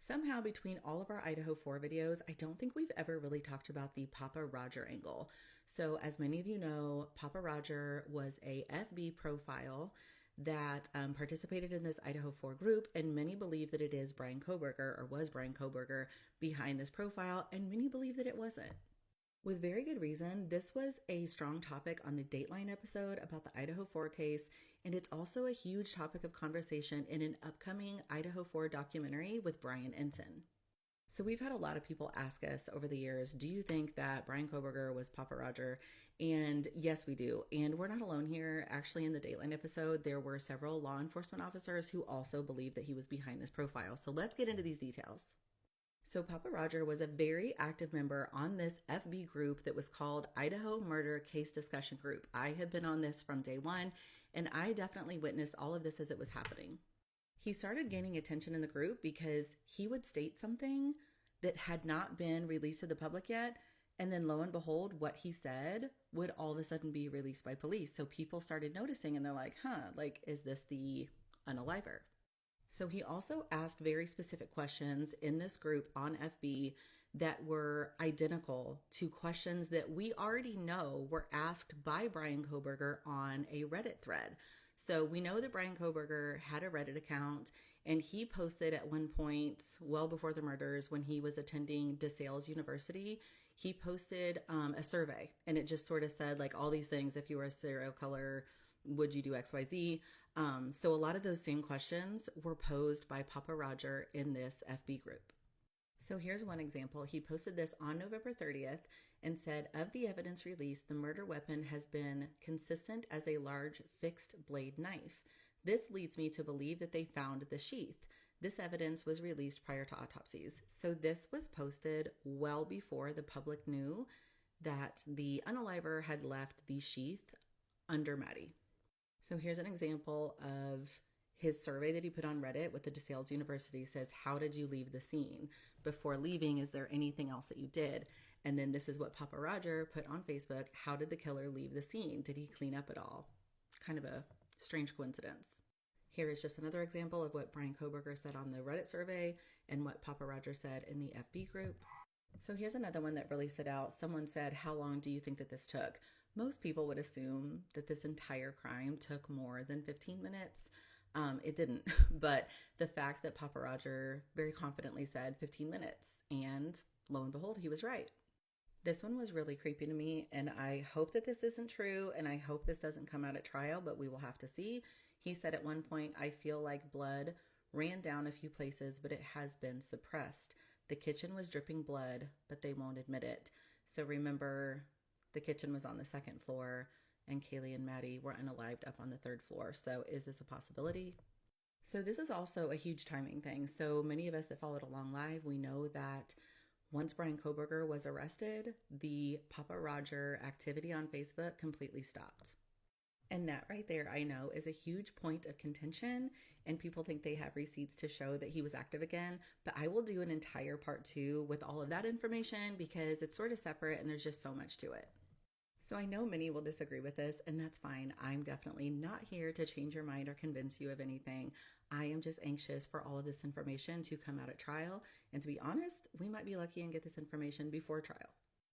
Somehow, between all of our Idaho 4 videos, I don't think we've ever really talked about the Pappa Rodger angle. So, as many of you know, Pappa Rodger was a FB profile that participated in this Idaho 4 group, and many believe that it is Bryan Kohberger, or was Bryan Kohberger, behind this profile, and many believe that it wasn't. With very good reason. This was a strong topic on the Dateline episode about the Idaho 4 case, and it's also a huge topic of conversation in an upcoming Idaho 4 documentary with Brian Ensign. So we've had a lot of people ask us over the years, do you think that Bryan Kohberger was Pappa Rodger? And yes, we do. And we're not alone here. Actually, in the Dateline episode, there were several law enforcement officers who also believed that he was behind this profile. So let's get into these details. So Pappa Rodger was a very active member on this FB group that was called Idaho Murder Case Discussion Group. I have been on this from day one, and I definitely witnessed all of this as it was happening. He started gaining attention in the group because he would state something that had not been released to the public yet, and then lo and behold, what he said would all of a sudden be released by police. So people started noticing, and they're like, is this the unaliver? So he also asked very specific questions in this group on FB that were identical to questions that we already know were asked by Bryan Kohberger on a Reddit thread. So we know that Bryan Kohberger had a Reddit account, and he posted at one point, well before the murders, when he was attending DeSales University, he posted a survey, and it just sort of said like all these things. If you were a serial killer, would you do XYZ? So a lot of those same questions were posed by Pappa Rodger in this FB group. So here's one example. He posted this on November 30th and said, of the evidence released, the murder weapon has been consistent as a large fixed blade knife. This leads me to believe that they found the sheath. This evidence was released prior to autopsies. So this was posted well before the public knew that the unaliver had left the sheath under Maddie. So here's an example of his survey that he put on Reddit with the DeSales University. Says, how did you leave the scene? Before leaving, is there anything else that you did? And then this is what Pappa Rodger put on Facebook. How did the killer leave the scene? Did he clean up at all? Kind of a strange coincidence. Here is just another example of what Bryan Kohberger said on the Reddit survey and what Pappa Rodger said in the FB group. So here's another one that really stood out. Someone said, how long do you think that this took? Most people would assume that this entire crime took more than 15 minutes. It didn't, but the fact that Pappa Rodger very confidently said 15 minutes, and lo and behold, he was right. This one was really creepy to me, and I hope that this isn't true, and I hope this doesn't come out at trial, but we will have to see. He said at one point, I feel like blood ran down a few places, but it has been suppressed. The kitchen was dripping blood, but they won't admit it. So remember, the kitchen was on the second floor, and Kaylee and Maddie were unalived up on the third floor. So is this a possibility? So this is also a huge timing thing. So many of us that followed along live, we know that once Bryan Kohberger was arrested, the Pappa Rodger activity on Facebook completely stopped. And that right there, I know, is a huge point of contention, and people think they have receipts to show that he was active again. But I will do an entire part 2 with all of that information because it's sort of separate and there's just so much to it. So I know many will disagree with this, and that's fine. I'm definitely not here to change your mind or convince you of anything. I am just anxious for all of this information to come out at trial. And to be honest, we might be lucky and get this information before trial.